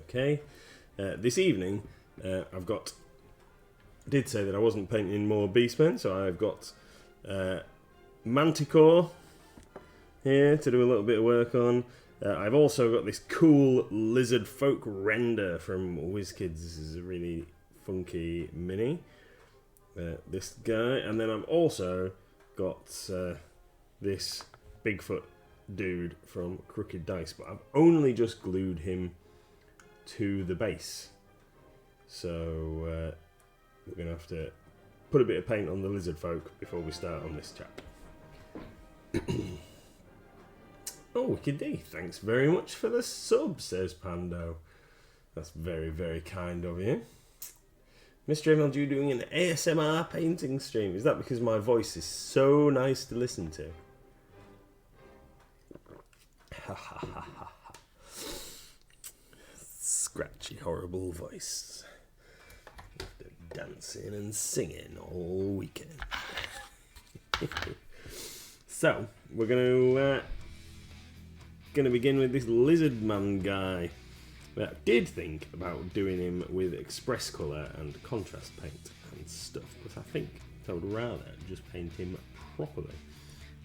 okay. This evening, I did say that I wasn't painting more Beastmen, so I've got Manticore here to do a little bit of work on. I've also got this cool Lizardfolk Render from Wizkids. This is a really funky mini. This guy, and then I've also got this Bigfoot dude from Crooked Dice, but I've only just glued him to the base. So we're going to have to put a bit of paint on the lizard folk before we start on this chap. Oh, Wicked D, thanks very much for the sub, says Pando. That's very, very kind of you. Mr MLG doing an ASMR painting stream. Is that because my voice is so nice to listen to? Scratchy, horrible voice. After dancing and singing all weekend. So, we're going to begin with this lizard man guy. I did think about doing him with express colour and contrast paint and stuff, but I think I would rather just paint him properly.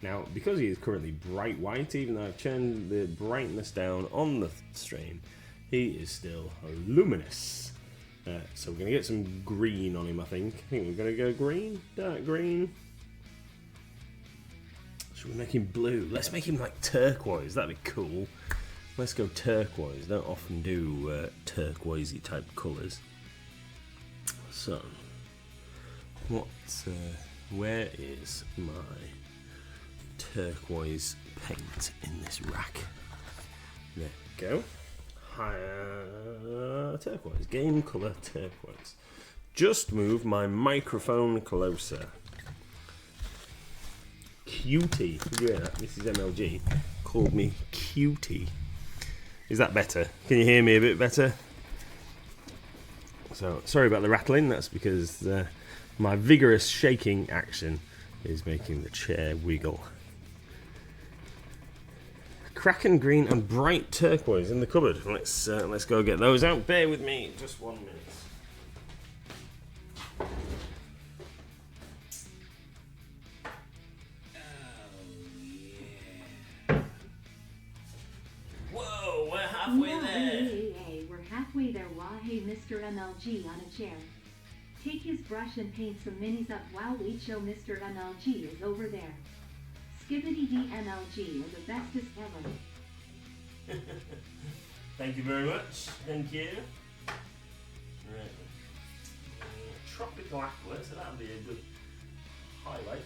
Now, because he is currently bright white, even though I've turned the brightness down on the stream, he is still luminous. So we're going to get some green on him, I think. I think we're going to go green, dark green. Should we make him blue? Let's make him like turquoise, that'd be cool. Let's go turquoise. Don't often do turquoisey type colours. So, where is my turquoise paint in this rack? There we go. Turquoise. Game colour turquoise. Just move my microphone closer. Cutie. Did you hear that? This is MLG. Called me cutie. Is that better? Can you hear me a bit better? So, sorry about the rattling. That's because my vigorous shaking action is making the chair wiggle. Kraken green and bright turquoise in the cupboard. Let's go get those out. Bear with me just 1 minute. Halfway there. Why, hey, Mr. MLG on a chair. Take his brush and paint some minis up while we show Mr. MLG is over there. Skibbity D MLG are the bestest ever. Thank you very much. Thank you. Right. Tropical aqua, so that'll be a good highlight.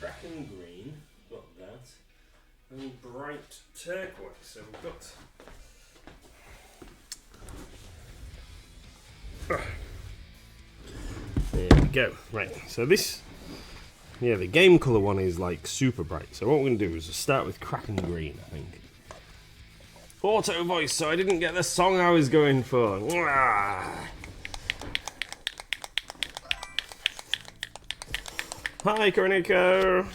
Kraken green, got that. And bright turquoise. So we've got. There we go. Right. So this, the game colour one is like super bright. So what we're going to do is start with Kraken green, I think. Auto voice. So I didn't get the song I was going for. Hi, Koroniko.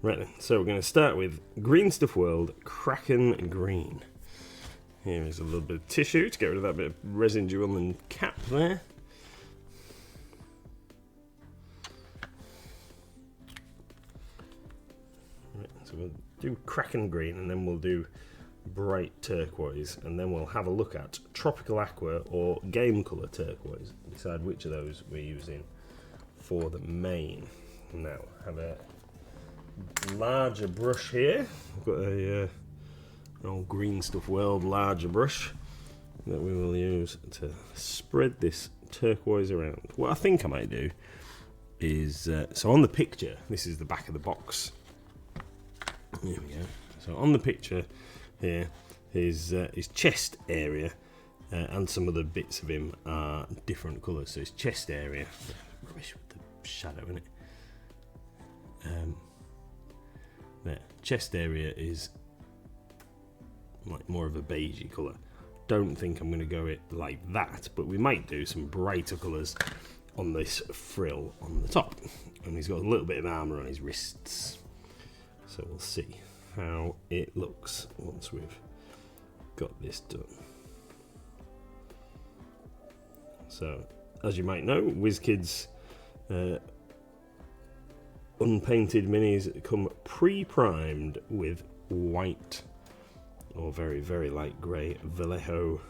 Right then, so we're going to start with Green Stuff World Kraken Green. Here is a little bit of tissue to get rid of that bit of residual and cap there. Right, so we'll do Kraken Green and then we'll do bright turquoise and then we'll have a look at Tropical Aqua or Game Colour Turquoise. Decide which of those we're using for the main. Now, have a larger brush here. I've got an old Green Stuff World larger brush that we will use to spread this turquoise around. What I think I might do is, so on the picture, this is the back of the box. There we go. So on the picture here, his chest area and some other bits of him are different colours. So his chest area, rubbish with the shadow in it. There, chest area is like more of a beigey colour. Don't think I'm going to go it like that, but we might do some brighter colours on this frill on the top, and he's got a little bit of armour on his wrists. So we'll see how it looks once we've got this done. So, as you might know, Wizkids unpainted minis come pre-primed with white or very, very light grey Vallejo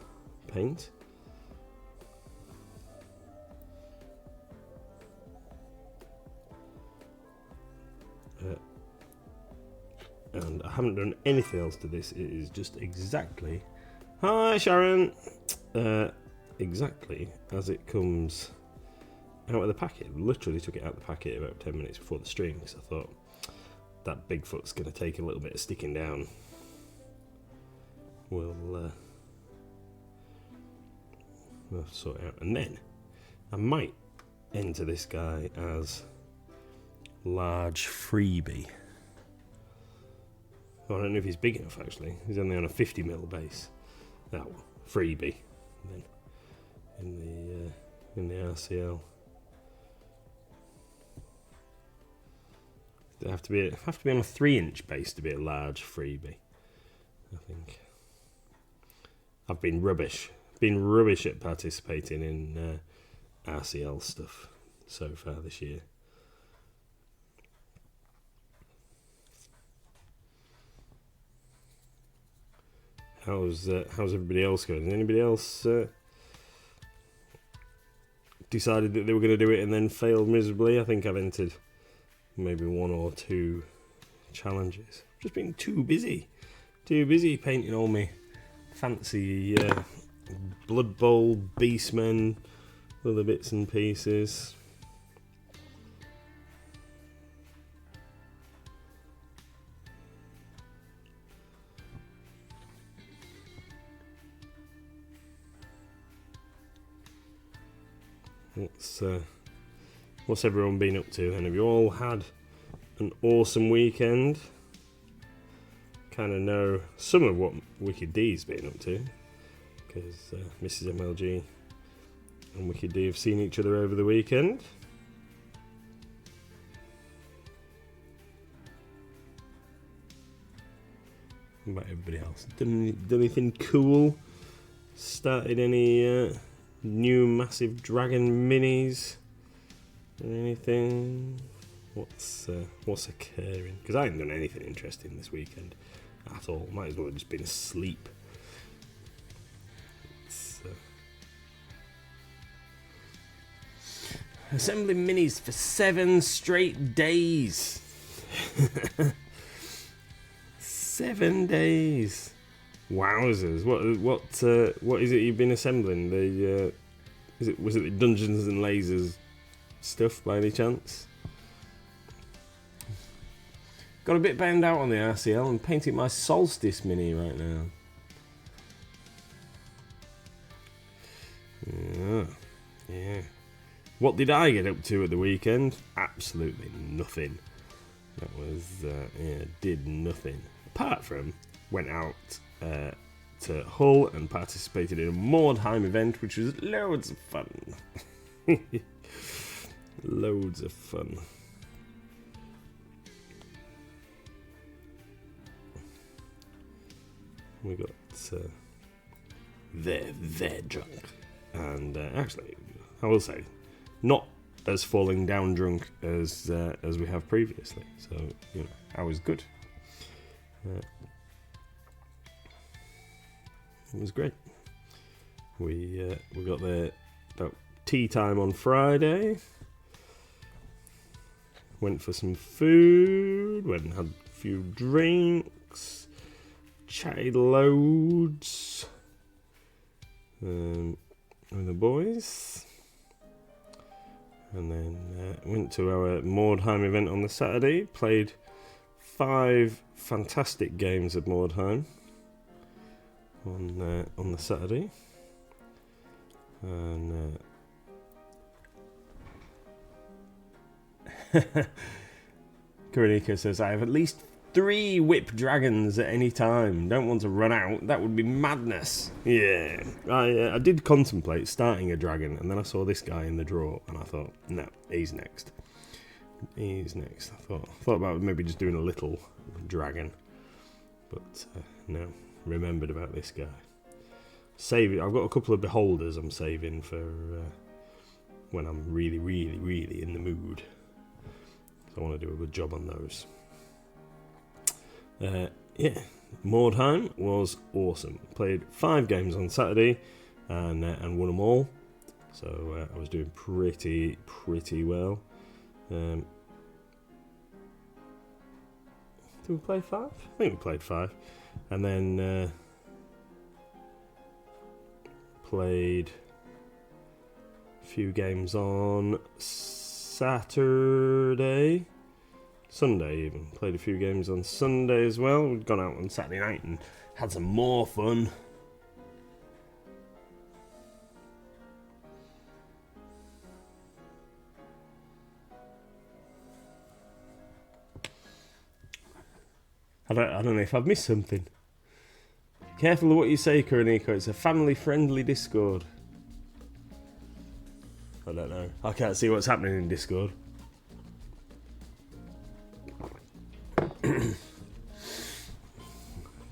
paint. And I haven't done anything else to this. It is just exactly, hi Sharon, exactly as it comes out of the packet. Literally took it out of the packet about 10 minutes before the stream, because I thought that Bigfoot's going to take a little bit of sticking down. We'll sort it out, and then I might enter this guy as large freebie. I don't know if he's big enough actually. He's only on a 50mm base. That one, freebie. And then in the RCL, they have to be on a 3-inch base to be a large freebie. I think I've been rubbish. At participating in RCL stuff so far this year. How's everybody else going? Has anybody else decided that they were going to do it and then failed miserably? I think I've entered maybe 1 or 2 challenges. Just been too busy painting all my fancy Blood Bowl, Beastmen, other bits and pieces. What's everyone been up to? And have you all had an awesome weekend? Kind of know some of what Wicked D's been up to, because Mrs MLG and Wicked D have seen each other over the weekend. What about everybody else? Done anything cool? Started any new massive dragon minis or anything? What's occurring? Because I haven't done anything interesting this weekend at all. Might as well have just been asleep. Assembling minis for 7 straight days. 7 days. Wowzers! What is it you've been assembling? Was it the Dungeons and Lasers stuff by any chance? Got a bit banged out on the RCL and painting my Solstice mini right now. Yeah. What did I get up to at the weekend? Absolutely nothing. That was did nothing apart from went out to Hull and participated in a Mordheim event, which was loads of fun. Loads of fun. We got they're drunk, and actually, I will say, not as falling down drunk as we have previously. So I was good. It was great. We got there about tea time on Friday. Went for some food. Went and had a few drinks. Chatted loads with the boys. And then went to our Mordheim event on the Saturday. Played 5 fantastic games of Mordheim on the Saturday. And Karanika says, I have at least 3 whip dragons at any time. Don't want to run out. That would be madness. Yeah. I did contemplate starting a dragon, and then I saw this guy in the draw, and I thought, no, he's next. He's next. I thought about maybe just doing a little dragon, but no. Remembered about this guy. Save. I've got a couple of beholders I'm saving for when I'm really, really, really in the mood. So I want to do a good job on those. Yeah, Mordheim was awesome. Played 5 games on Saturday and won them all. So I was doing pretty well. Did we play 5? I think we played 5. And then played a few games on Sunday even. Played a few games on Sunday as well. We'd gone out on Saturday night and had some more fun. I don't know if I've missed something. Careful of what you say, Kuroniko. It's a family-friendly Discord. I don't know. I can't see what's happening in Discord.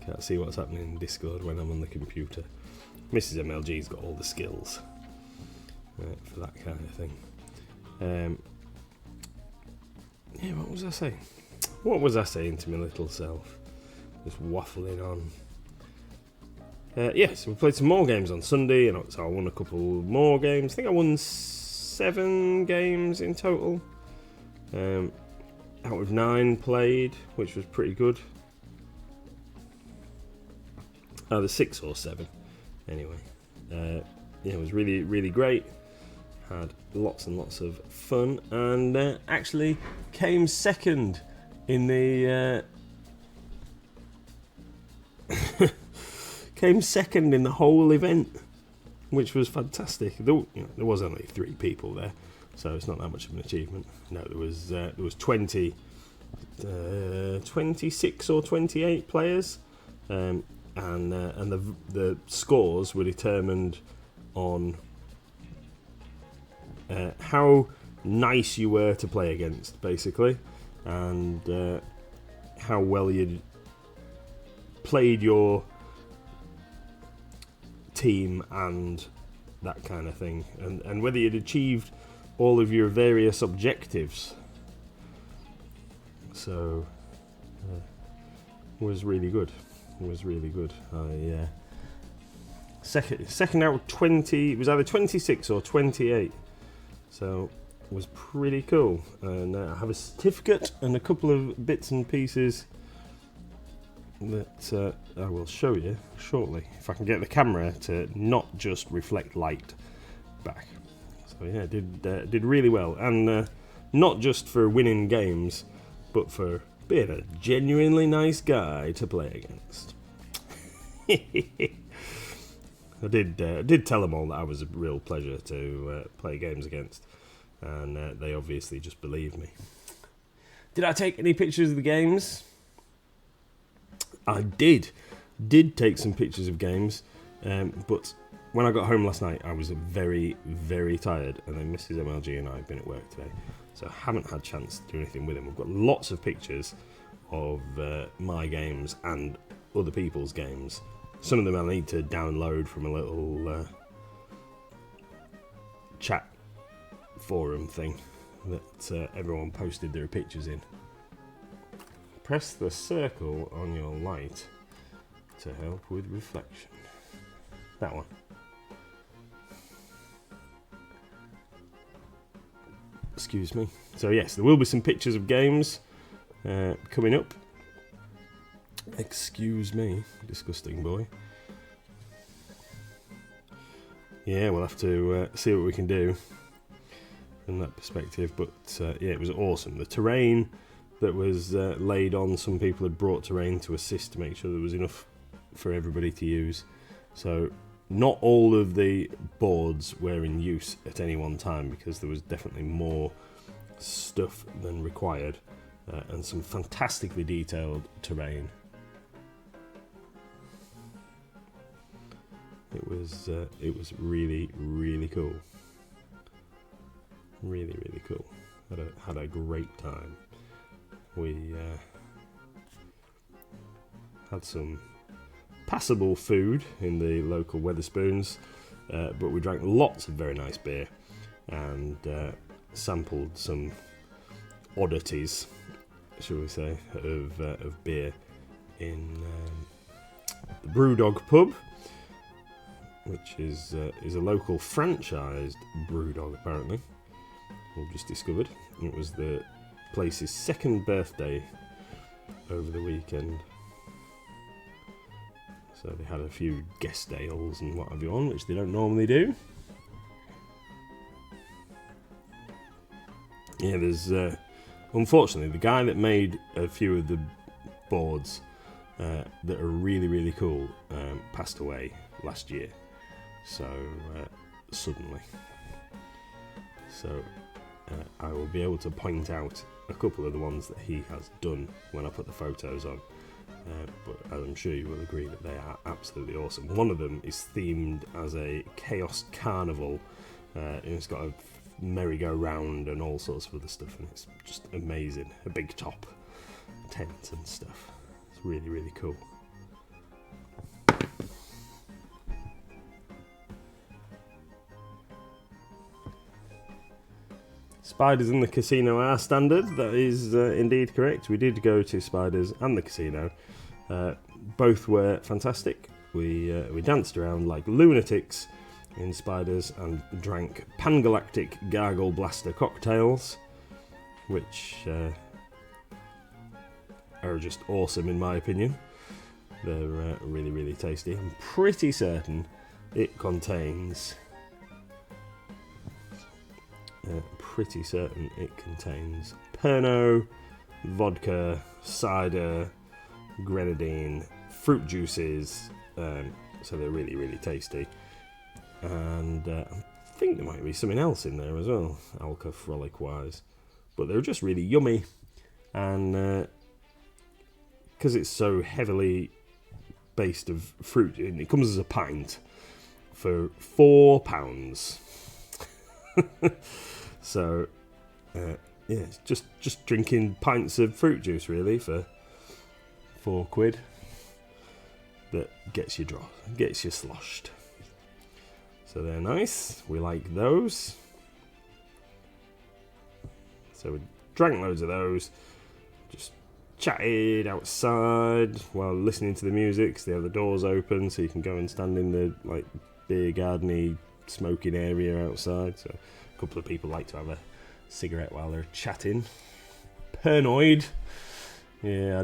Can't see what's happening in Discord when I'm on the computer. Mrs MLG's got all the skills for that kind of thing. Yeah, what was I saying? What was I saying to my little self? Just waffling on. So we played some more games on Sunday, and so I won a couple more games. I think I won 7 games in total. Out of 9 played, which was pretty good. Either 6 or 7. Anyway, yeah, it was really, really great. Had lots and lots of fun, and actually came second in the came second in the whole event, which was fantastic. There was only 3 people there, so it's not that much of an achievement. No, there was 26 or 28 players, and the scores were determined on how nice you were to play against, basically, and how well you'd played your team and that kind of thing, and whether you'd achieved all of your various objectives. So was really good. I second out of 20. It was either 26 or 28. So it was pretty cool. And I have a certificate and a couple of bits and pieces that I will show you shortly, if I can get the camera to not just reflect light back. So yeah, did really well, and not just for winning games, but for being a genuinely nice guy to play against. I did tell them all that I was a real pleasure to play games against, and they obviously just believed me. Did I take any pictures of the games? I did take some pictures of games, but when I got home last night, I was very, very tired, and then Mrs MLG and I have been at work today, so I haven't had a chance to do anything with them. We've got lots of pictures of my games and other people's games. Some of them I need to download from a little chat forum thing that everyone posted their pictures in. Press the circle on your light to help with reflection. That one. Excuse me. So yes, there will be some pictures of games coming up. Excuse me, disgusting boy. Yeah, we'll have to see what we can do from that perspective. But yeah, it was awesome. The terrain that was laid on, some people had brought terrain to assist to make sure there was enough for everybody to use. So not all of the boards were in use at any one time, because there was definitely more stuff than required. and some fantastically detailed terrain. It was really, really cool. Really, really cool. Had a great time. We had some passable food in the local Wetherspoons, but we drank lots of very nice beer and sampled some oddities, shall we say, of beer in the Brewdog pub, which is a local franchised Brewdog apparently. We've just discovered it was the place's second birthday over the weekend, so they had a few guest ales and what have you on, which they don't normally do. Yeah, there's unfortunately the guy that made a few of the boards that are really, really cool passed away last year, so suddenly. So I will be able to point out a couple of the ones that he has done when I put the photos on, but I'm sure you will agree that they are absolutely awesome. One of them is themed as a chaos carnival, and it's got a merry-go-round and all sorts of other stuff, and it's just amazing. A big top tent and stuff. It's really, really cool. Spiders in the casino are standard. That is indeed correct. We did go to Spiders and the casino. Both were fantastic. We danced around like lunatics in Spiders and drank Pangalactic Gargle Blaster cocktails, which are just awesome in my opinion. They're really, really tasty. I'm pretty certain it contains Pernod, vodka, cider, grenadine, fruit juices, so they're really, really tasty. And I think there might be something else in there as well, alcohol frolic wise, but they're just really yummy. And because it's so heavily based of fruit, it comes as a pint for £4. So yeah, just drinking pints of fruit juice really for £4 that gets you dry, gets you sloshed. So they're nice. We like those. So we drank loads of those. Just chatted outside while listening to the music. So they have the doors open, so you can go and stand in the like beer gardeny smoking area outside. So a couple of people like to have a cigarette while they're chatting. Pernod. Yeah,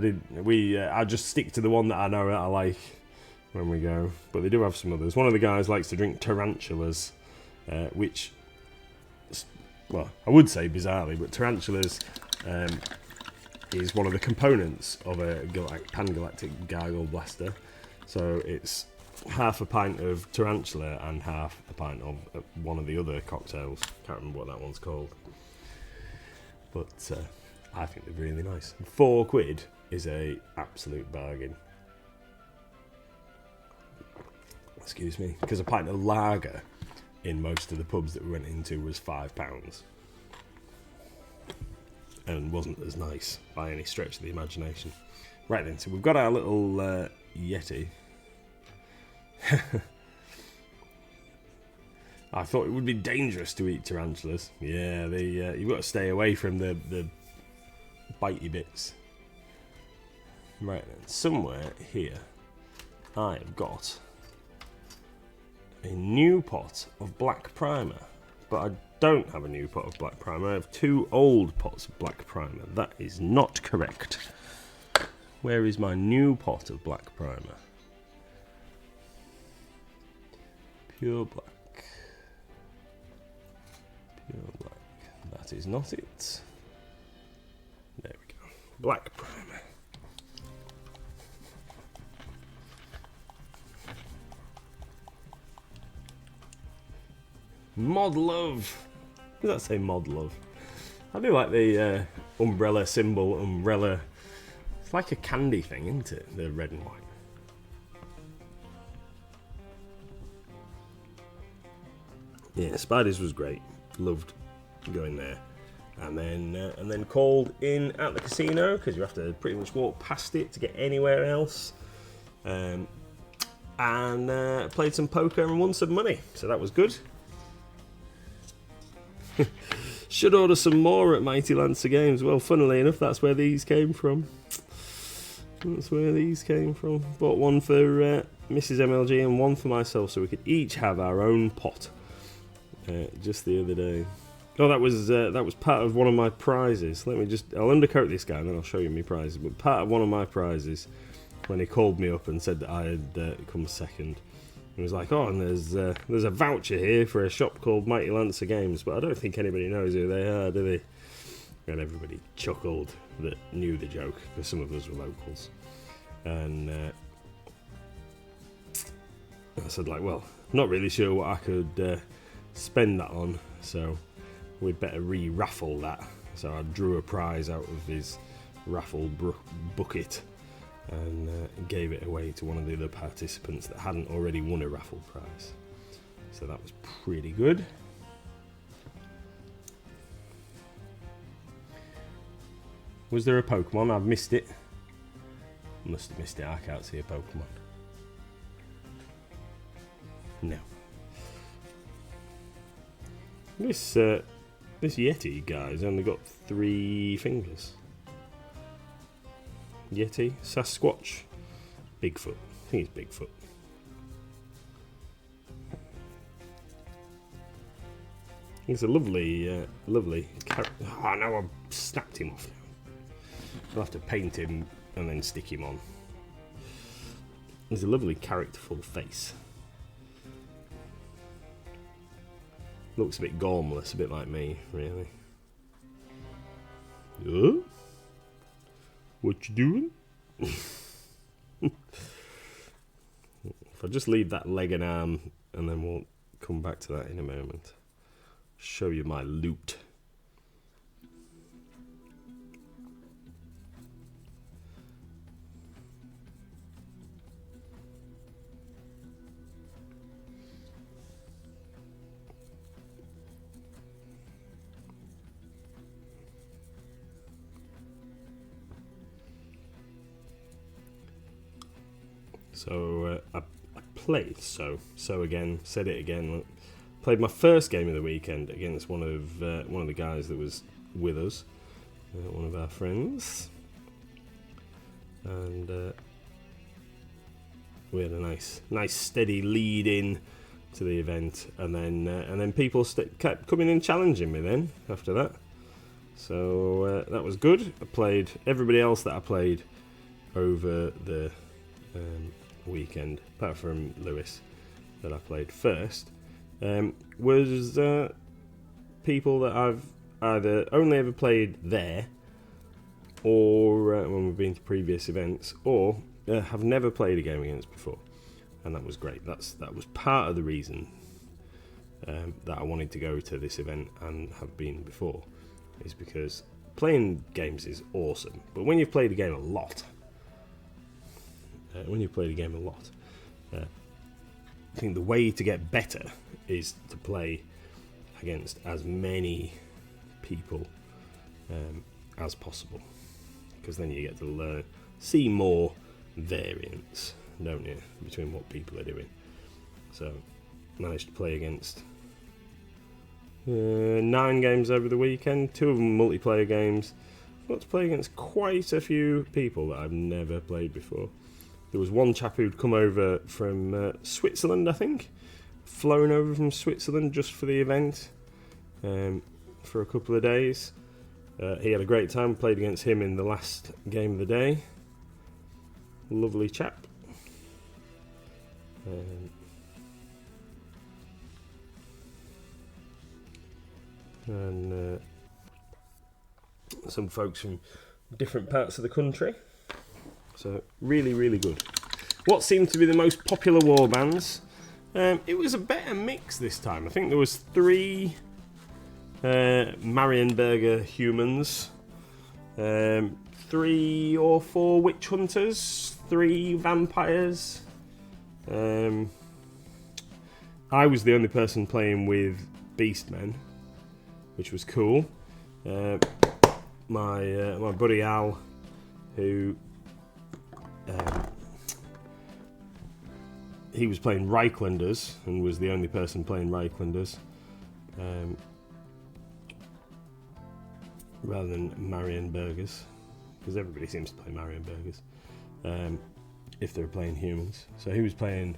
I just stick to the one that I know that I like when we go, but they do have some others. One of the guys likes to drink tarantulas, which, well, I would say bizarrely, but tarantulas is one of the components of a Pangalactic Gargle Blaster. So it's half a pint of tarantula and half a pint of one of the other cocktails. Can't remember what that one's called, but I think they're really nice. £4 is a absolute bargain. Excuse me, because a pint of lager in most of the pubs that we went into was £5 and wasn't as nice by any stretch of the imagination. Right then, so we've got our little Yeti. I thought it would be dangerous to eat tarantulas. Yeah, you've got to stay away from the bitey bits. Right then, somewhere here I've got a new pot of black primer, but I don't have a new pot of black primer. I have 2 old pots of black primer. That is not correct. Where is my new pot of black primer? Pure black. Pure black. That is not it. There we go. Black primer. Mod Love. Does that say Mod Love? I do like the umbrella symbol, umbrella. It's like a candy thing, isn't it? The red and white. Yeah, Spiders was great. Loved going there. And then called in at the casino, because you have to pretty much walk past it to get anywhere else. And played some poker and won some money, so that was good. Should order some more at Mighty Lancer Games. Well, funnily enough, that's where these came from. Bought one for Mrs MLG and one for myself, so we could each have our own pot. Just the other day. Oh, that was part of one of my prizes. I'll undercoat this guy and then I'll show you my prizes. But part of one of my prizes, when he called me up and said that I had come second, he was like, "Oh, and there's a voucher here for a shop called Mighty Lancer Games, but I don't think anybody knows who they are, do they?" And everybody chuckled that knew the joke, because some of us were locals. And I said, like, well, not really sure what I could spend that on, so we'd better re-raffle that. So I drew a prize out of his raffle bucket and gave it away to one of the other participants that hadn't already won a raffle prize. So that was pretty good. Was there a Pokemon? I've missed it. Must have missed it. I can't see a Pokemon. No. This Yeti guy's only got 3 fingers. Yeti, Sasquatch, Bigfoot. I think it's Bigfoot. He's a lovely character. Oh, now I've snapped him off now. I'll have to paint him and then stick him on. He's a lovely characterful face. Looks a bit gormless, a bit like me, really. What you doing? If I just leave that leg and arm, and then we'll come back to that in a moment. Show you my loot. So I played so again. Said it again. Played my first game of the weekend against one of the guys that was with us, one of our friends, and we had a nice steady lead in to the event, and then people kept coming and challenging me. Then after that, so that was good. I played everybody else that I played over the weekend, apart from Lewis, that I played first, was people that I've either only ever played there, or when we've been to previous events, or have never played a game against before, and that was great. That was part of the reason that I wanted to go to this event and have been before, is because playing games is awesome, but when you've played a game a lot, I think the way to get better is to play against as many people as possible, because then you get to see more variance, don't you, between what people are doing. So managed to play against 9 games over the weekend, 2 of them multiplayer games. Got to play against quite a few people that I've never played before. There was one chap who'd come over from Switzerland, I think, flown over from Switzerland just for the event for a couple of days. He had a great time. Played against him in the last game of the day. Lovely chap. And some folks from different parts of the country. So really, really good. What seemed to be the most popular warbands? It was a better mix this time. I think there was 3 Marienberger humans, 3 or 4 witch hunters, 3 vampires. I was the only person playing with beastmen, which was cool. My buddy Al, who he was playing Reichlanders and was the only person playing Reichlanders, rather than Marienburgers, because everybody seems to play Marienburgers if they're playing humans. So he was playing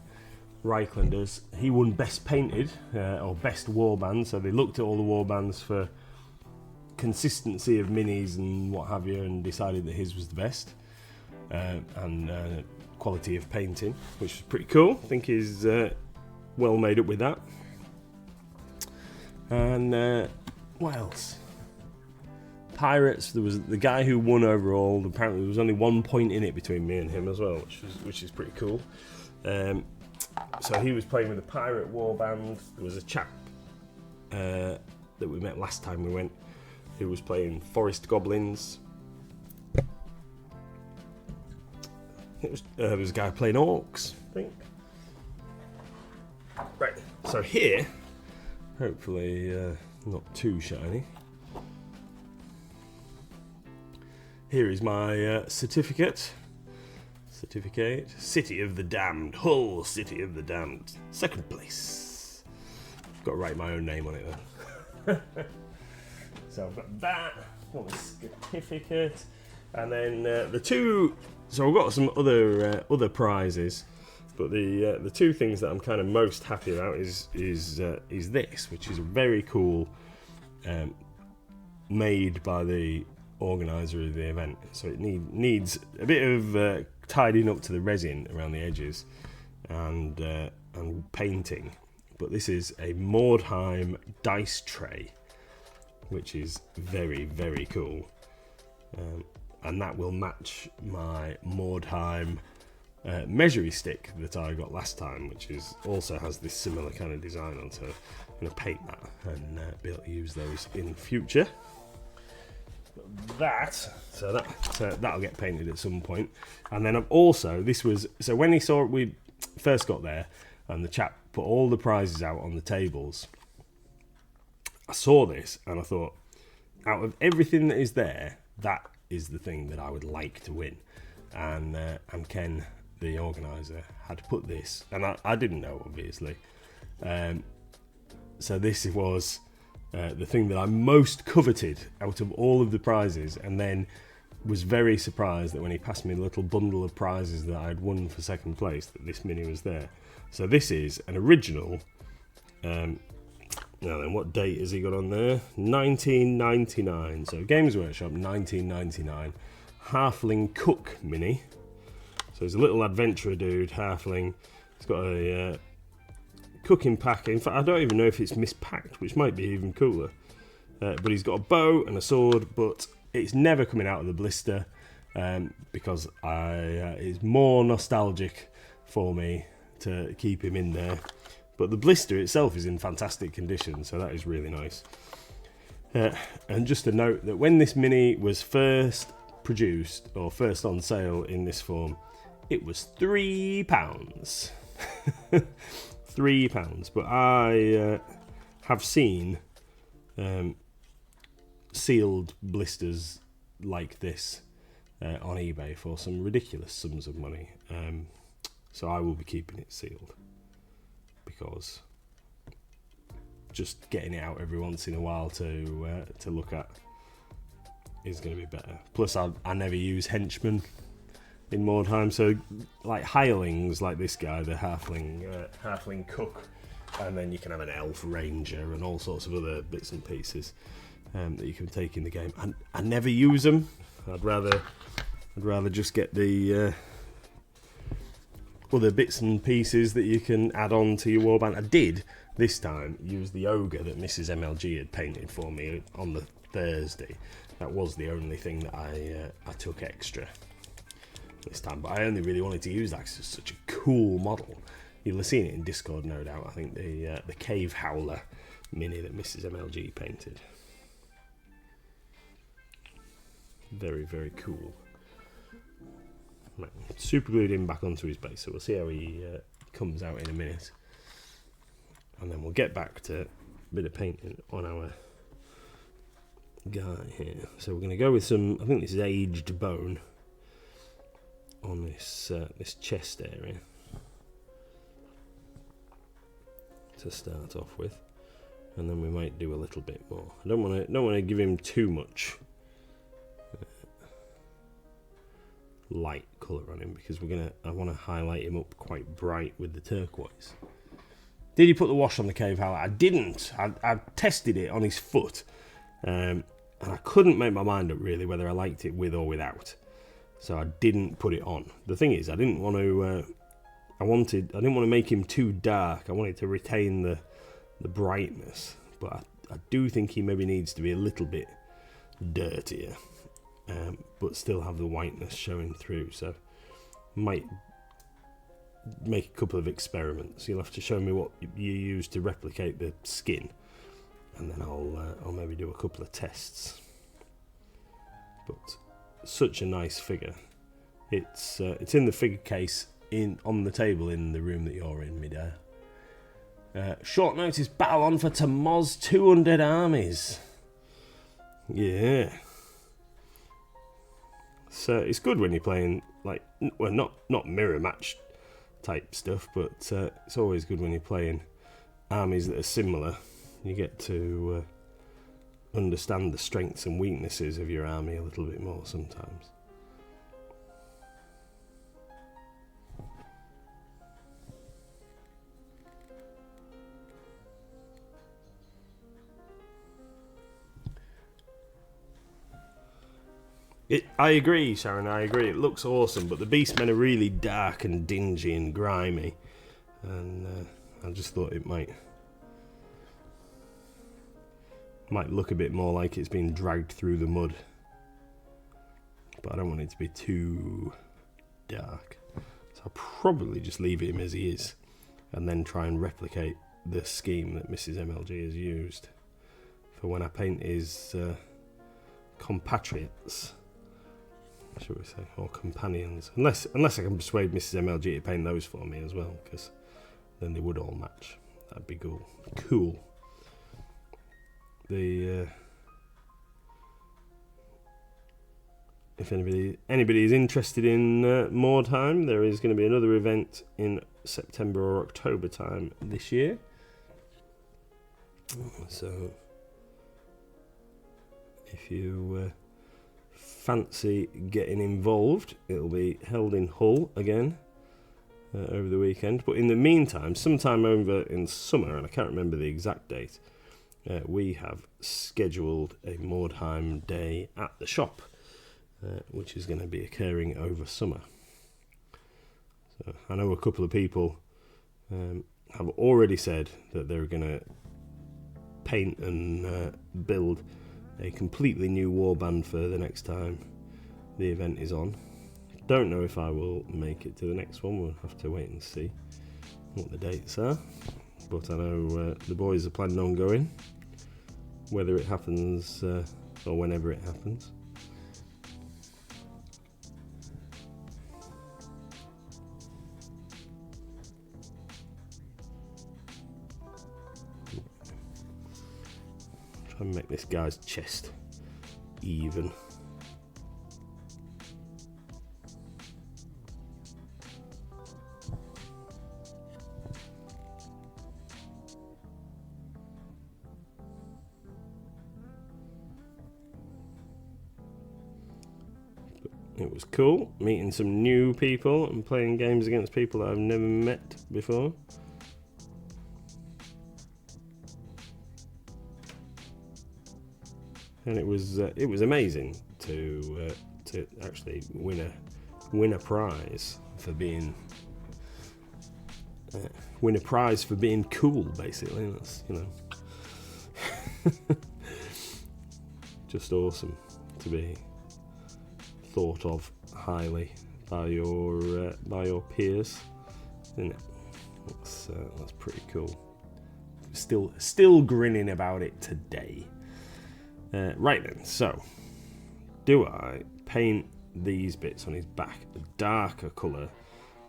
Reichlanders. He won Best Painted or Best Warband, so they looked at all the warbands for consistency of minis and what have you, and decided that his was the best, and quality of painting, which was pretty cool. I think he's well made up with that. And what else? Pirates, there was the guy who won overall. Apparently there was only 1 point in it between me and him as well, which is pretty cool. So he was playing with a pirate warband. There was a chap that we met last time we went who was playing forest goblins. There was a guy playing orcs, I think. Right, so here, hopefully not too shiny. Here is my certificate. City of the Damned. Hull City of the Damned. 2nd place. I've got to write my own name on it though. So I've got that. Got the certificate. And then the 2... So I've got some other prizes. But the 2 things that I'm kind of most happy about is this, which is a very cool, made by the organizer of the event. So it needs a bit of tidying up to the resin around the edges and painting. But this is a Mordheim dice tray, which is very, very cool. And that will match my Mordheim measuring stick that I got last time, which also has this similar kind of design on. So I'm going to paint that and be able to use those in future. That'll get painted at some point. And then I've also, so when we first got there and the chap put all the prizes out on the tables, I saw this and I thought, out of everything that is there, that is the thing that I would like to win. And Ken, the organizer, had put this, and I didn't know, obviously. So this was the thing that I most coveted out of all of the prizes, and then was very surprised that when he passed me the little bundle of prizes that I had won for 2nd place, that this mini was there. So this is an original. Now then, what date has he got on there? 1999. So Games Workshop 1999. Halfling Cook mini. So he's a little adventurer dude, halfling. He's got a cooking pack. In fact, I don't even know if it's mispacked, which might be even cooler. But he's got a bow and a sword, but it's never coming out of the blister because it's more nostalgic for me to keep him in there. But the blister itself is in fantastic condition, so that is really nice. And just a note that when this mini was first produced, or first on sale in this form, it was £3. £3. But I have seen sealed blisters like this on eBay for some ridiculous sums of money. So I will be keeping it sealed, because just getting it out every once in a while to look at is going to be better. Plus, I never use henchmen in Mordheim, so like hirelings like this guy, the halfling cook, and then you can have an elf ranger and all sorts of other bits and pieces that you can take in the game. And I never use them. I'd rather just get the other bits and pieces that you can add on to your warband. I did this time use the ogre that Mrs MLG had painted for me on the Thursday. That was the only thing that I took extra this time, but I only really wanted to use that because it's such a cool model. You'll have seen it in Discord, no doubt. I think the Cave Howler mini that Mrs MLG painted. Very, very cool. Right, super glued him back onto his base, so we'll see how he comes out in a minute. And then we'll get back to a bit of painting on our guy here. So we're going to go with some, I think this is aged bone on this this chest area to start off with, and then we might do a little bit more. I don't want to give him too much light colour on him, because I want to highlight him up quite bright with the turquoise. Did you put the wash on the cave highlight? I didn't. I tested it on his foot, and I couldn't make my mind up really whether I liked it with or without. So I didn't put it on. The thing is, I didn't want to make him too dark. I wanted to retain the brightness, but I do think he maybe needs to be a little bit dirtier, but still have the whiteness showing through. So might make a couple of experiments. You'll have to show me what you use to replicate the skin, and then I'll maybe do a couple of tests. But such a nice figure. It's in the figure case on the table in the room that you're in, midair. Short notice battle on for Tamoz 200 armies. Yeah. So it's good when you're playing, like, well, not mirror match type stuff, but it's always good when you're playing armies that are similar. You get to understand the strengths and weaknesses of your army a little bit more sometimes. I agree, Sharon, I agree. It looks awesome, but the Beastmen are really dark and dingy and grimy, and I just thought it might look a bit more like it's been dragged through the mud, but I don't want it to be too dark, so I'll probably just leave him as he is and then try and replicate the scheme that Mrs MLG has used for when I paint his compatriots, should we say, or companions, unless I can persuade Mrs MLG to paint those for me as well, because then they would all match. That'd be cool. If anybody is interested in Mordheim, there is going to be another event in September or October time this year. So if you fancy getting involved, it'll be held in Hull again over the weekend. But in the meantime, sometime over in summer, and I can't remember the exact date, we have scheduled a Mordheim day at the shop, which is going to be occurring over summer. So I know a couple of people have already said that they're going to paint and build a completely new warband for the next time the event is on. Don't know if I will make it to the next one. We'll have to wait and see what the dates are. But I know the boys are planning on going, whether it happens or whenever it happens. Try and make this guy's chest even. It was cool meeting some new people and playing games against people that I've never met before. And it was amazing to actually win a prize for being cool. Basically, that's, you know, just awesome to be thought of highly by your peers, isn't it? That's pretty cool. Still grinning about it today. Right then, so do I paint these bits on his back a darker colour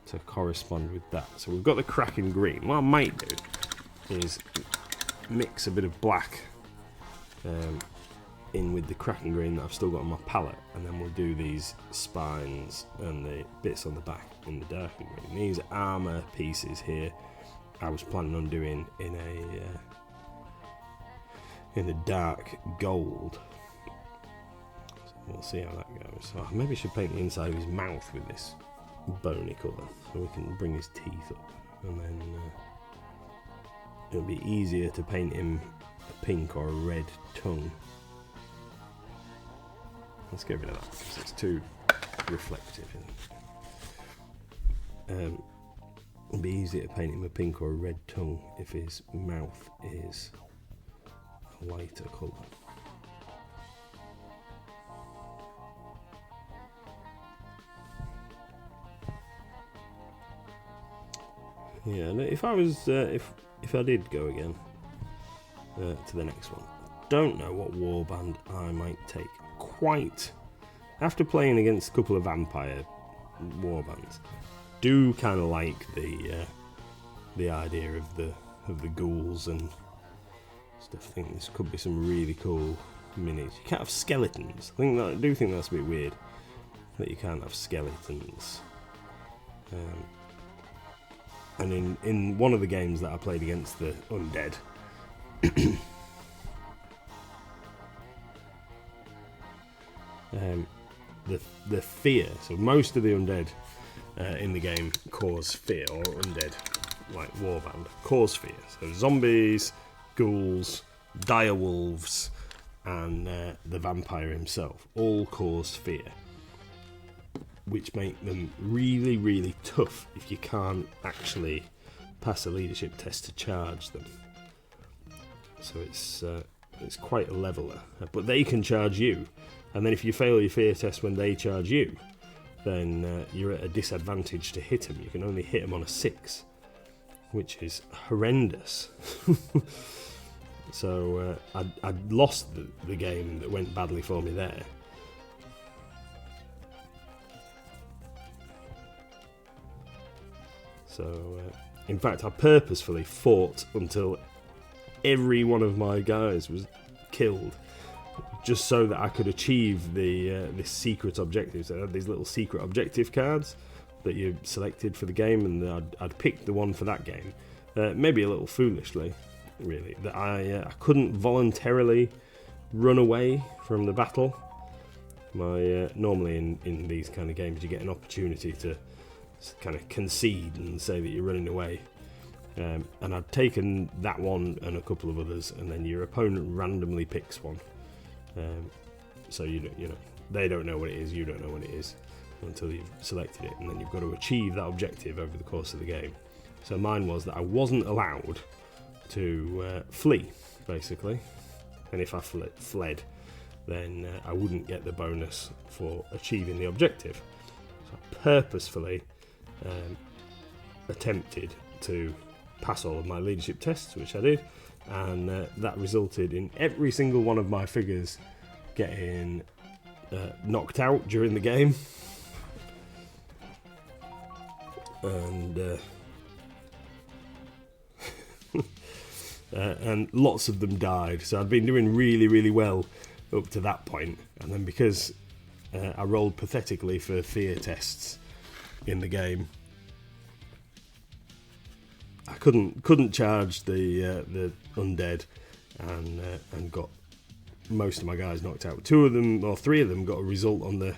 to correspond with that? So we've got the cracking green. What I might do is mix a bit of black in with the cracking green that I've still got on my palette, and then we'll do these spines and the bits on the back in the darker green. These armour pieces here I was planning on doing in a dark gold. So we'll see how that goes. So maybe I should paint the inside of his mouth with this bony colour so we can bring his teeth up, and then it'll be easier to paint him a pink or a red tongue. Let's get rid of that because it's too reflective. It'll be easier to paint him a pink or a red tongue if his mouth is a lighter colour. Yeah, if I was, if I did go again to the next one, I don't know what warband I might take. Quite after playing against a couple of vampire warbands, do kind of like the idea of the ghouls and stuff. I think this could be some really cool minis. You can't have skeletons. I do think that's a bit weird that you can't have skeletons. And in one of the games that I played against the undead, the fear. So most of the undead in the game cause fear, or undead, like warband, cause fear. So zombies, ghouls, dire wolves, and the vampire himself all cause fear, which make them really, really tough if you can't actually pass a leadership test to charge them. So it's quite a leveler, but they can charge you, and then if you fail your fear test when they charge you, then you're at a disadvantage to hit them. You can only hit them on a 6, which is horrendous. So I'd lost the game that went badly for me there. So in fact, I purposefully fought until every one of my guys was killed, just so that I could achieve this secret objective. So I had these little secret objective cards that you selected for the game, and I'd picked the one for that game. Maybe a little foolishly, really, that I couldn't voluntarily run away from the battle. Normally in these kind of games you get an opportunity to kind of concede and say that you're running away. And I'd taken that one and a couple of others, and then your opponent randomly picks one. So you know they don't know what it is, you don't know what it is until you've selected it, and then you've got to achieve that objective over the course of the game. So mine was that I wasn't allowed to flee, basically, and if I fled, then I wouldn't get the bonus for achieving the objective. So I purposefully attempted to pass all of my leadership tests, which I did, and that resulted in every single one of my figures getting knocked out during the game, and lots of them died. So I'd been doing really, really well up to that point, and then because I rolled pathetically for fear tests in the game, I couldn't charge the undead, and got most of my guys knocked out. 2 of them, or 3 of them, got a result on the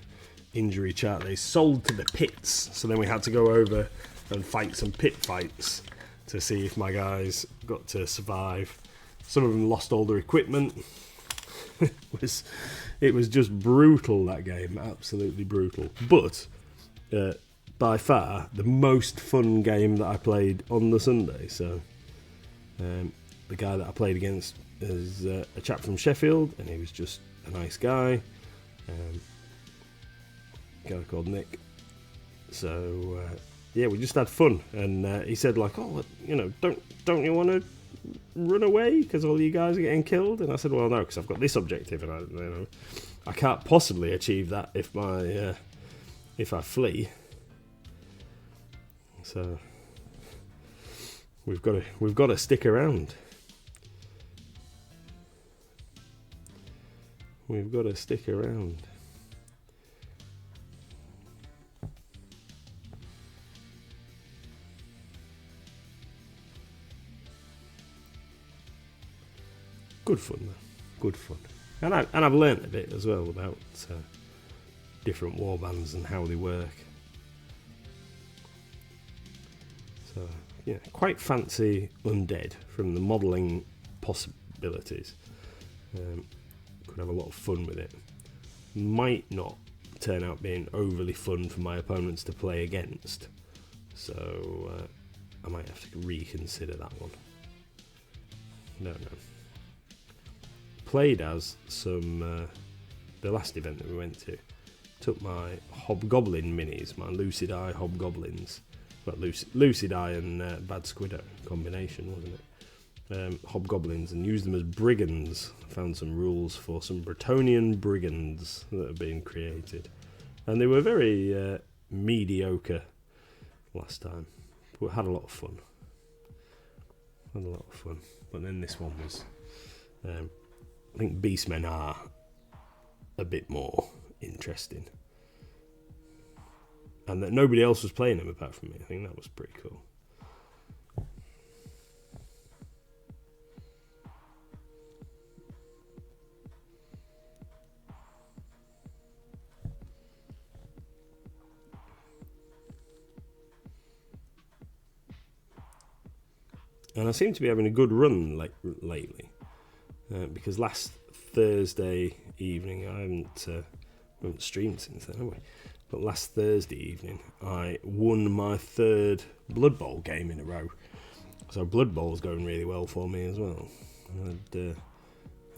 injury chart. They sold to the pits, so then we had to go over and fight some pit fights to see if my guys got to survive. Some of them lost all their equipment. It was just brutal, that game, absolutely brutal. But by far the most fun game that I played on the Sunday. So the guy that I played against is a chap from Sheffield, and he was just a nice guy, a guy called Nick. So yeah, we just had fun, and he said like, oh, don't you want to run away because all you guys are getting killed? And I said, well, no, because I've got this objective, and I can't possibly achieve that if my if I flee. So we've got to stick around. We've got to stick around. Good fun, though. Good fun. And I've learnt a bit as well about different warbands and how they work. So, yeah, quite fancy Undead from the modelling possibilities. Could have a lot of fun with it. Might not turn out being overly fun for my opponents to play against. So, I might have to reconsider that one. Don't know. Played as some the last event that we went to. Took my Hobgoblin minis, my Lucid Eye Hobgoblins. Well, Lucid Eye and Bad Squiddo combination, wasn't it? Hobgoblins, and used them as brigands. Found some rules for some Bretonian brigands that have been created, and they were very mediocre last time, but had a lot of fun. But then this one was. I think Beastmen are a bit more interesting. And that nobody else was playing them apart from me. I think that was pretty cool. And I seem to be having a good run lately. Because last Thursday evening, I haven't streamed since then, have we? But last Thursday evening, I won my 3rd Blood Bowl game in a row. So Blood Bowl's going really well for me as well. I had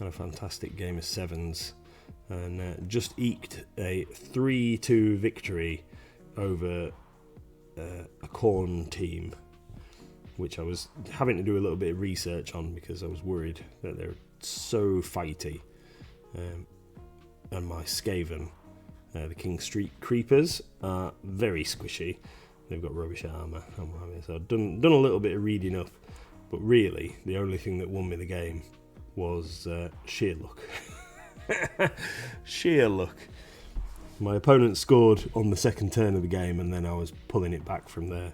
a fantastic game of sevens and just eked a 3-2 victory over a Khorne team, which I was having to do a little bit of research on because I was worried that they're so fighty. And my Skaven, the King Street Creepers, are very squishy. They've got rubbish armour. So I've done a little bit of reading up, but really the only thing that won me the game was sheer luck. Sheer luck. My opponent scored on the second turn of the game, and then I was pulling it back from there.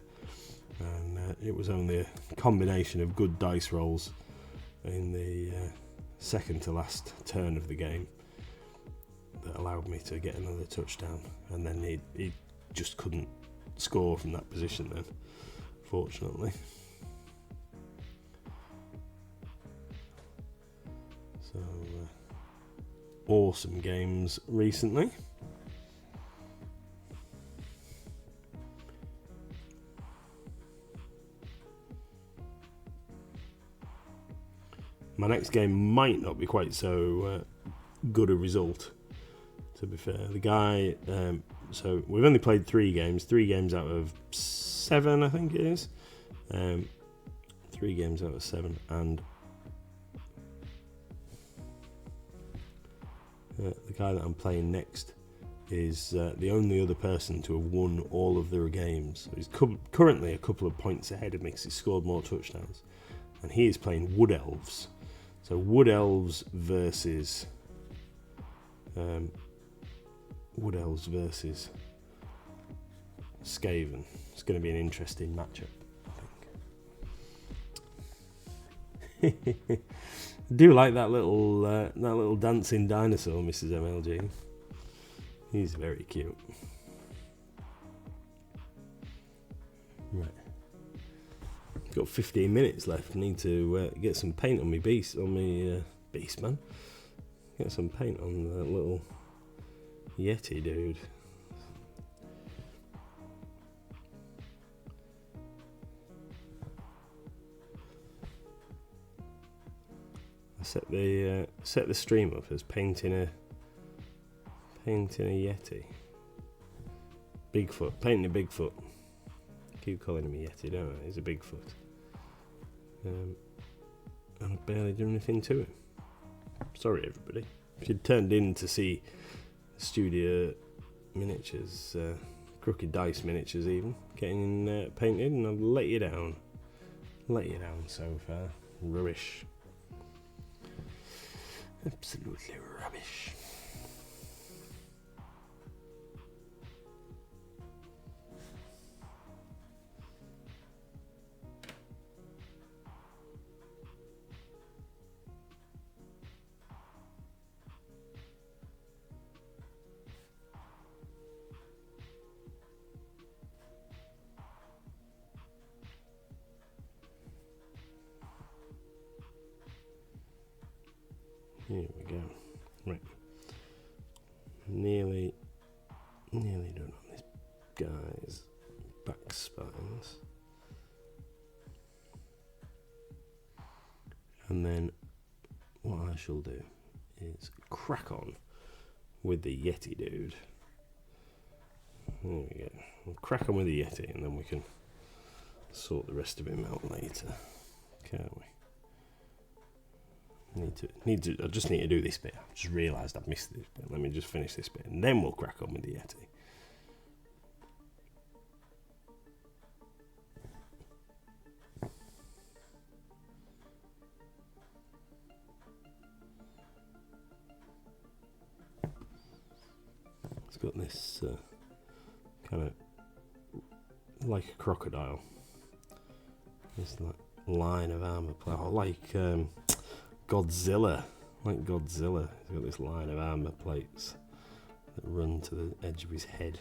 And it was only a combination of good dice rolls in the second to last turn of the game that allowed me to get another touchdown, and then he just couldn't score from that position then, fortunately. So awesome games recently. My next game might not be quite so good a result, to be fair. The guy, so we've only played 3 games out of 7, I think it is. 3 games out of 7, and the guy that I'm playing next is the only other person to have won all of their games. He's currently a couple of points ahead of me because he scored more touchdowns, and he is playing Wood Elves. So Wood Elves versus Skaven. It's going to be an interesting matchup, I think. I do like that little dancing dinosaur, Mrs MLG. He's very cute. Right. Got 15 minutes left. Need to get some paint on my beast, man. Get some paint on that little Yeti dude. I set the stream up as painting a Yeti. Bigfoot, painting a Bigfoot. Keep calling him a Yeti, don't I? He's a Bigfoot. And I barely do anything to him. Sorry, everybody. if you'd turned in to see Studio Miniatures, Crooked Dice Miniatures even, getting painted, and I've let you down. Let you down so far. Rubbish. Absolutely rubbish. Here we go. Right. Nearly done on this guy's back spines. And then what I shall do is crack on with the Yeti dude. There we go. We'll crack on with the Yeti and then we can sort the rest of him out later. Can't we? I just need to do this bit. I've just realised I've missed this bit. Let me just finish this bit and then we'll crack on with the Yeti. It's got this kind of like a crocodile. This line of armour plate, like Godzilla. Like Godzilla. He's got this line of armour plates that run to the edge of his head.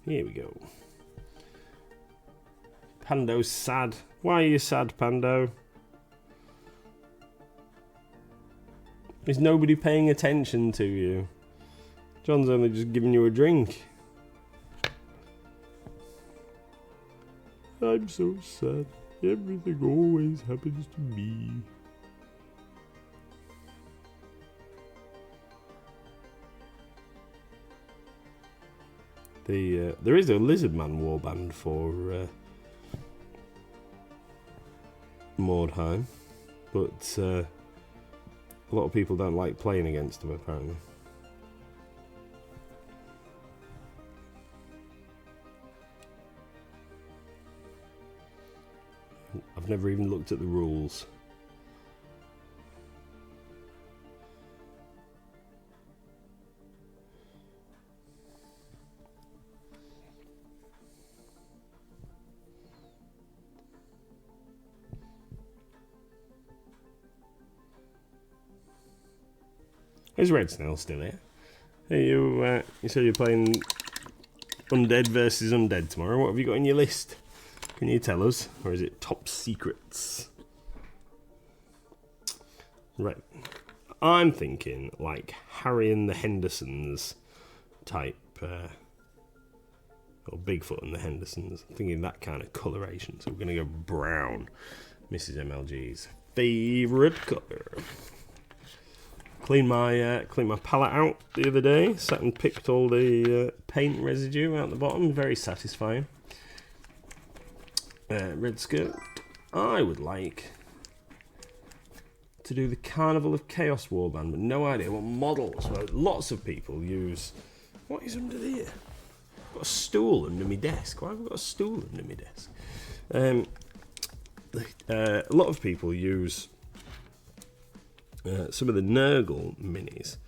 Here we go. Pando's sad. Why are you sad, Pando? Is nobody paying attention to you? John's only just giving you a drink. I'm so sad. Everything always happens to me. There is a Lizardman warband for Mordheim, but a lot of people don't like playing against them apparently. I've never even looked at the rules. Is Red Snail still here? Hey, you said you're playing Undead versus Undead tomorrow. What have you got in your list? Can you tell us? Or is it top secrets? Right. I'm thinking like Harry and the Hendersons type, or Bigfoot and the Hendersons. I'm thinking that kind of coloration. So we're going to go brown. Mrs MLG's favourite colour. Cleaned my palette out the other day. Sat and picked all the paint residue out the bottom. Very satisfying. Red skirt. I would like to do the Carnival of Chaos warband, but no idea what models. Well, lots of people use. What is under there? I've got a stool under my desk. Why have I got a stool under my desk? A lot of people use some of the Nurgle minis.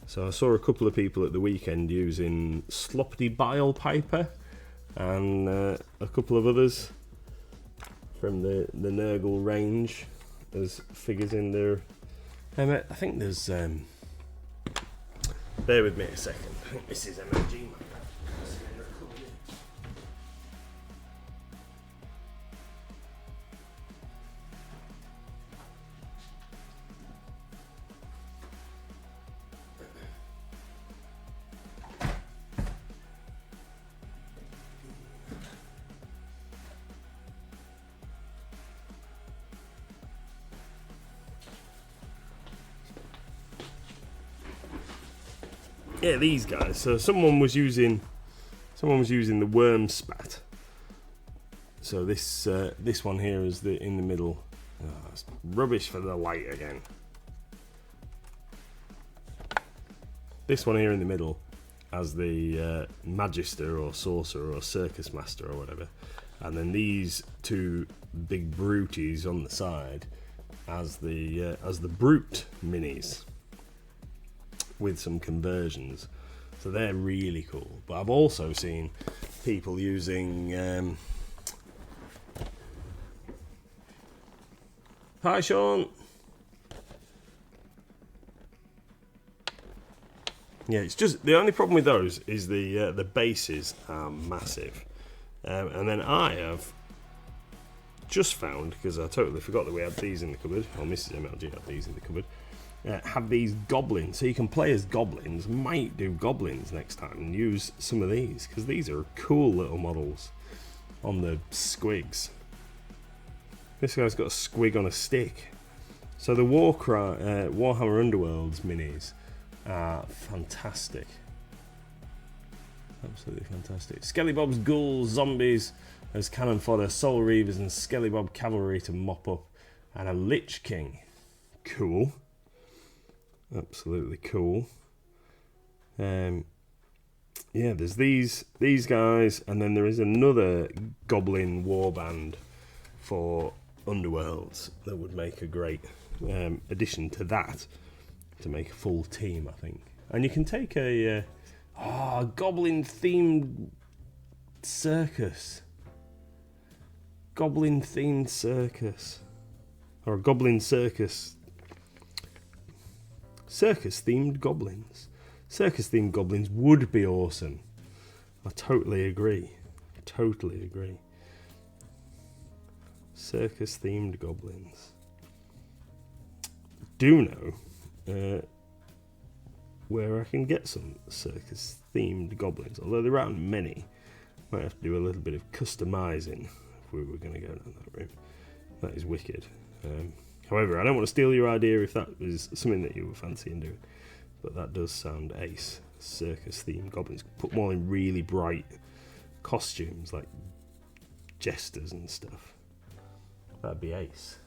So I saw a couple of people at the weekend using Sloppity Bile Piper and a couple of others from the Nurgle range as figures in there. I think there's bear with me a second. I think this is MLG. yeah, these guys. So someone was using the worm spat. So this one here is in the middle. Oh, it's rubbish for the light again. This one here in the middle as the magister or sorcerer or circus master or whatever, and then these two big brutes on the side as the brute minis with some conversions. So they're really cool. But I've also seen people using hi Sean. Yeah, it's just the only problem with those is the bases are massive, and then I have just found, because I totally forgot that we had these in the cupboard, or Mrs MLG had these in the cupboard, have these goblins, so you can play as goblins. Might do goblins next time and use some of these, because these are cool little models on the squigs. This guy's got a squig on a stick. So the Warhammer Underworlds minis are fantastic. Absolutely fantastic. Skelly Bob's ghouls, zombies as cannon fodder, soul reavers and Skelly Bob cavalry to mop up, and a Lich King. Cool. Absolutely cool. Yeah, there's these guys, and then there is another Goblin warband for Underworlds that would make a great addition to that, to make a full team, I think. And you can take a Goblin themed circus. Goblin themed circus. Or a Goblin circus. Circus themed goblins. Circus themed goblins would be awesome. I totally agree. Totally agree. Circus themed goblins. Do know where I can get some circus themed goblins, although there aren't many. Might have to do a little bit of customizing if we were going to go down that route. That is wicked. However, I don't want to steal your idea if that is something that you were fancying doing, but that does sound ace. Circus themed goblins. Put them all in really bright costumes like jesters and stuff. That'd be ace.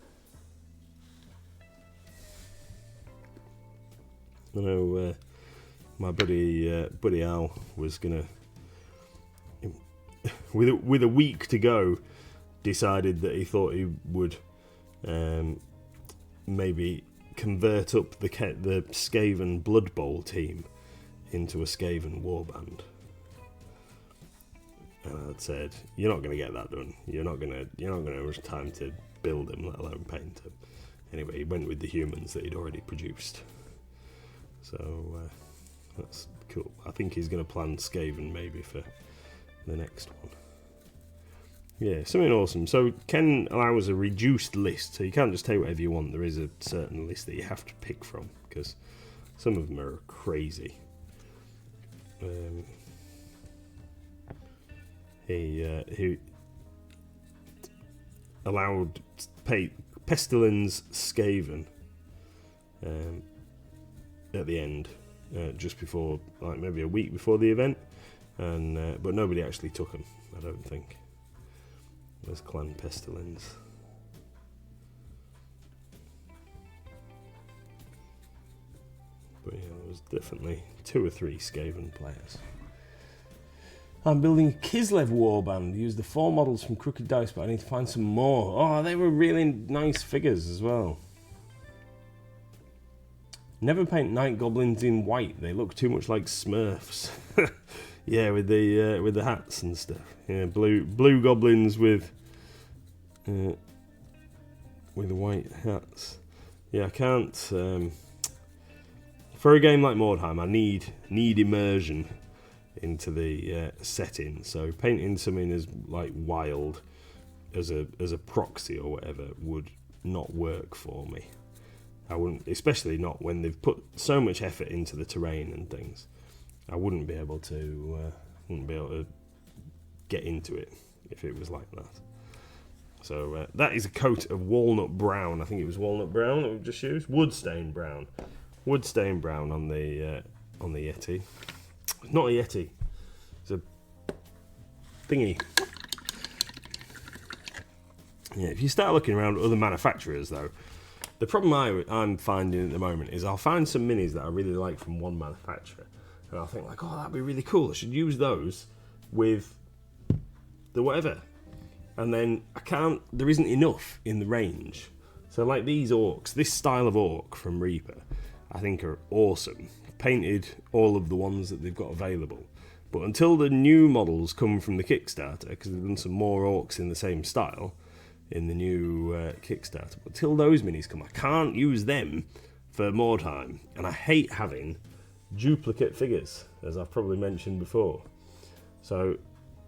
I know my buddy Al was gonna, with a week to go, decided that he thought he would maybe convert up the Skaven Blood Bowl team into a Skaven warband. And I'd said, you're not going to get that done. You're not going to have time to build them, let alone paint them. Anyway, he went with the humans that he'd already produced. So that's cool. I think he's going to plan Skaven maybe for the next one. Yeah, something awesome. So Ken allows a reduced list, so you can't just take whatever you want. There is a certain list that you have to pick from, because some of them are crazy. He allowed Pestilence Skaven at the end, just before, like maybe a week before the event, and but nobody actually took them, I don't think. There's Clan Pestilence. But yeah, there was definitely 2 or 3 Skaven players. I'm building a Kislev warband. Use the 4 models from Crooked Dice, but I need to find some more. Oh, they were really nice figures as well. Never paint night goblins in white. They look too much like Smurfs. Yeah, with the hats and stuff. Yeah, blue goblins with the white hats. Yeah, I can't. For a game like Mordheim, I need immersion into the setting. So painting something as like wild as a proxy or whatever would not work for me. I wouldn't, especially not when they've put so much effort into the terrain and things. I wouldn't be able to get into it if it was like that. So that is a coat of walnut brown. I think it was walnut brown that we've just used. Wood stain brown on the on the Yeti. It's not a Yeti. It's a thingy. Yeah, if you start looking around other manufacturers though, the problem I'm finding at the moment is I'll find some minis that I really like from one manufacturer, and I'll think like, oh, that'd be really cool. I should use those with the whatever, and then there isn't enough in the range. So like these orcs, this style of orc from Reaper, I think are awesome. I've painted all of the ones that they've got available, but until the new models come from the Kickstarter, because they've done some more orcs in the same style in the new Kickstarter, but till those minis come, I can't use them for more time, and I hate having duplicate figures, as I've probably mentioned before. So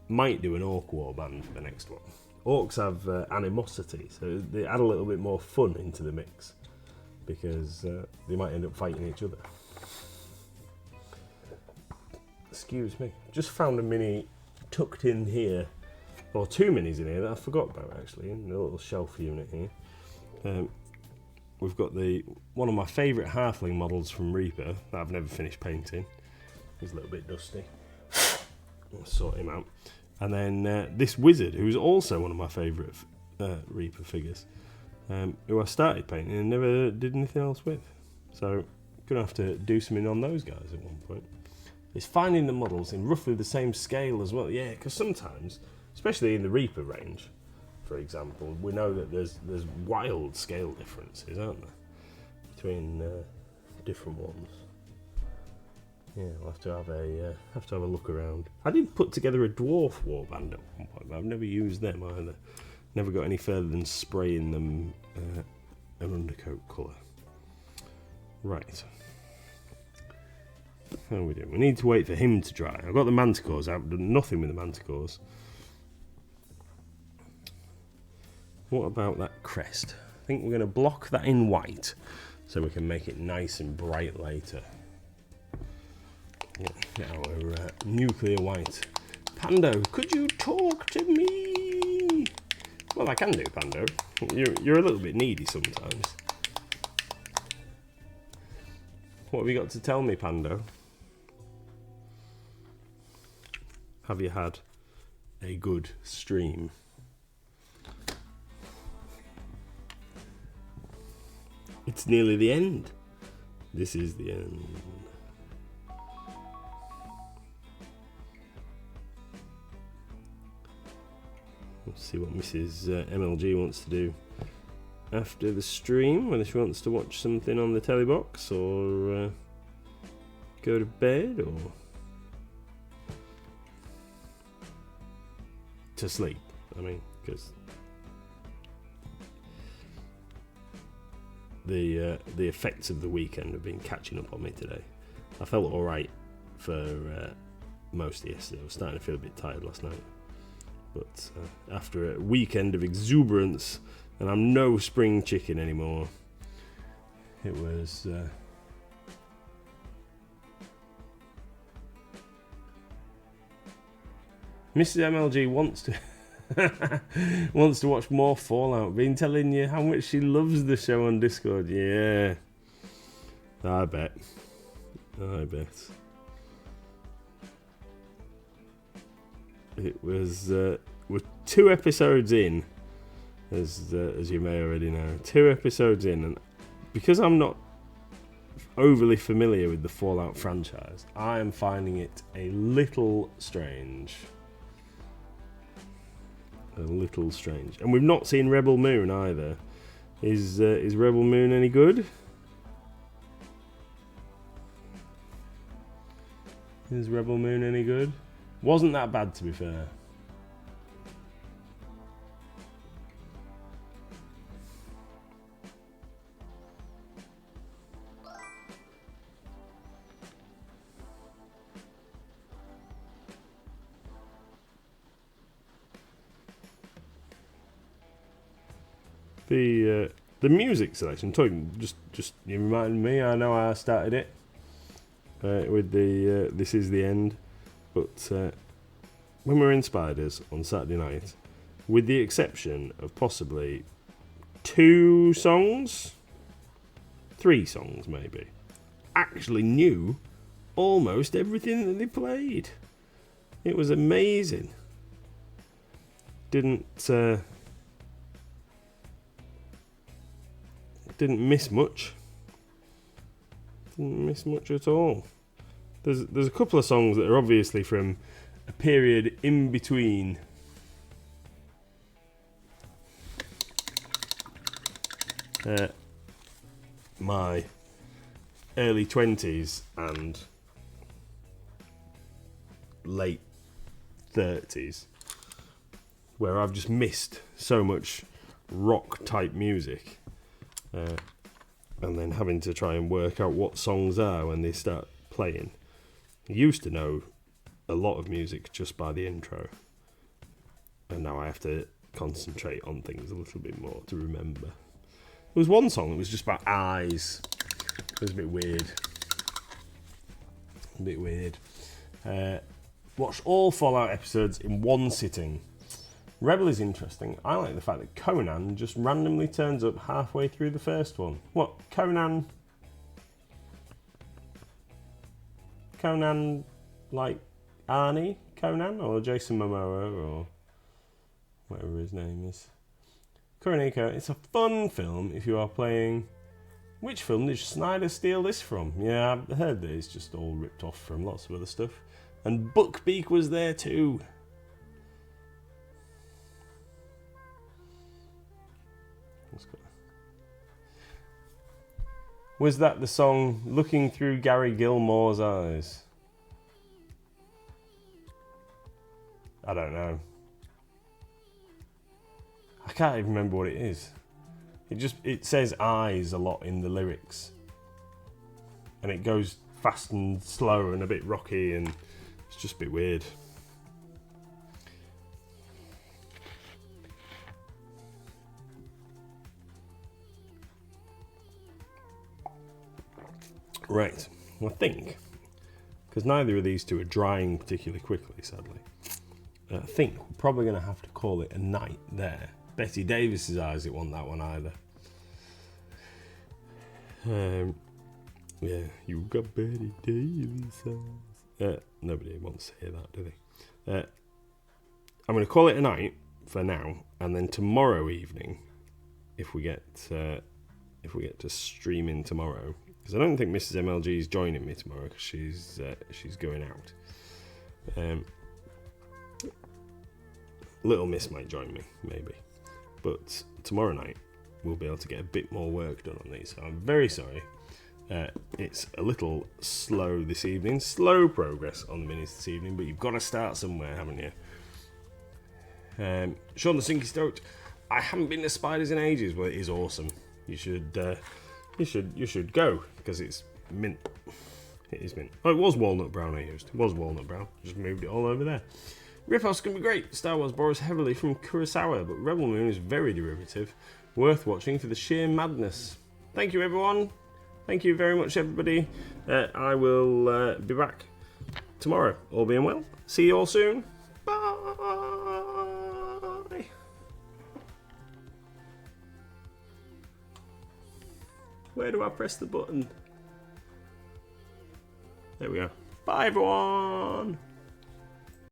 might do an orc warband for the next one. Orcs have animosity, so they add a little bit more fun into the mix, because they might end up fighting each other. Excuse me, just found a mini tucked in here, or two minis in here that I forgot about actually, in the little shelf unit here. We've got one of my favourite halfling models from Reaper that I've never finished painting. He's a little bit dusty. I'll sort him out. And then this wizard, who's also one of my favourite Reaper figures, who I started painting and never did anything else with. So gonna have to do something on those guys at one point. It's finding the models in roughly the same scale as well. Yeah, because sometimes, especially in the Reaper range, for example, we know that there's wild scale differences, aren't there, between different ones. Yeah, I'll have to have a look around. I did put together a dwarf warband at one point, but I've never used them either. Never got any further than spraying them an undercoat colour. Right. How are we doing? We need to wait for him to dry. I've got the manticores out. I've done nothing with the manticores. What about that crest? I think we're going to block that in white so we can make it nice and bright later. Get our nuclear white. Pando, could you talk to me? Well, I can do, Pando. You're a little bit needy sometimes. What have you got to tell me, Pando? Have you had a good stream? It's nearly the end. This is the end. Let's see what Mrs MLG wants to do after the stream, whether she wants to watch something on the telly box or go to bed or to sleep. I mean, because the effects of the weekend have been catching up on me today. I felt alright for most of yesterday. I was starting to feel a bit tired last night. But after a weekend of exuberance, and I'm no spring chicken anymore, it was... Mrs MLG wants to watch more Fallout. Been telling you how much she loves the show on Discord. Yeah, I bet. It was we're 2 episodes in, as you may already know. 2 episodes in, and because I'm not overly familiar with the Fallout franchise, I am finding it a little strange. And we've not seen Rebel Moon either. Is Rebel Moon any good? Is Rebel Moon any good? Wasn't that bad, to be fair. The music selection, just you reminded me. I know I started it with the This Is the End, but when we were in Spiders on Saturday night, with the exception of possibly 2 songs, 3 songs maybe, actually knew almost everything that they played. It was amazing. Didn't miss much. Didn't miss much at all. There's a couple of songs that are obviously from a period in between my early 20s and late 30s, where I've just missed so much rock type music, and then having to try and work out what songs are when they start playing. I used to know a lot of music just by the intro, and now I have to concentrate on things a little bit more to remember. There was one song that was just about eyes. It was a bit weird. Watched all Fallout episodes in one sitting. Rebel is interesting. I like the fact that Conan just randomly turns up halfway through the first one. What? Conan, like Arnie Conan, or Jason Momoa, or whatever his name is. Kuroneko. It's a fun film if you are playing. Which film did Snyder steal this from? Yeah, I've heard that it's just all ripped off from lots of other stuff. And Buckbeak was there too. Was that the song Looking Through Gary Gilmore's Eyes? I don't know. I can't even remember what it is. It says eyes a lot in the lyrics. And it goes fast and slow and a bit rocky, and it's just a bit weird. Right, I think, because neither of these two are drying particularly quickly, sadly, I think we're probably going to have to call it a night there. Betty Davis's eyes, it wasn't that one either. Yeah, you got Betty Davis eyes. Nobody wants to hear that, do they? I'm going to call it a night for now, and then tomorrow evening, if we get to stream in tomorrow, because I don't think Mrs MLG is joining me tomorrow because she's going out. Little Miss might join me, maybe, but tomorrow night we'll be able to get a bit more work done on these. So I'm very sorry. It's a little slow this evening, slow progress on the minis this evening, but you've got to start somewhere, haven't you? Sean the Sinky Stoked. I haven't been to Spiders in ages. Well, it is awesome. You should go because it's mint. It is mint. Oh, it was walnut brown I used. It was walnut brown. Just moved it all over there. Ripoff's going to be great. Star Wars borrows heavily from Kurosawa, but Rebel Moon is very derivative. Worth watching for the sheer madness. Thank you, everyone. Thank you very much, everybody. I will be back tomorrow, all being well. See you all soon. Bye. Where do I press the button? There we go. Bye, everyone.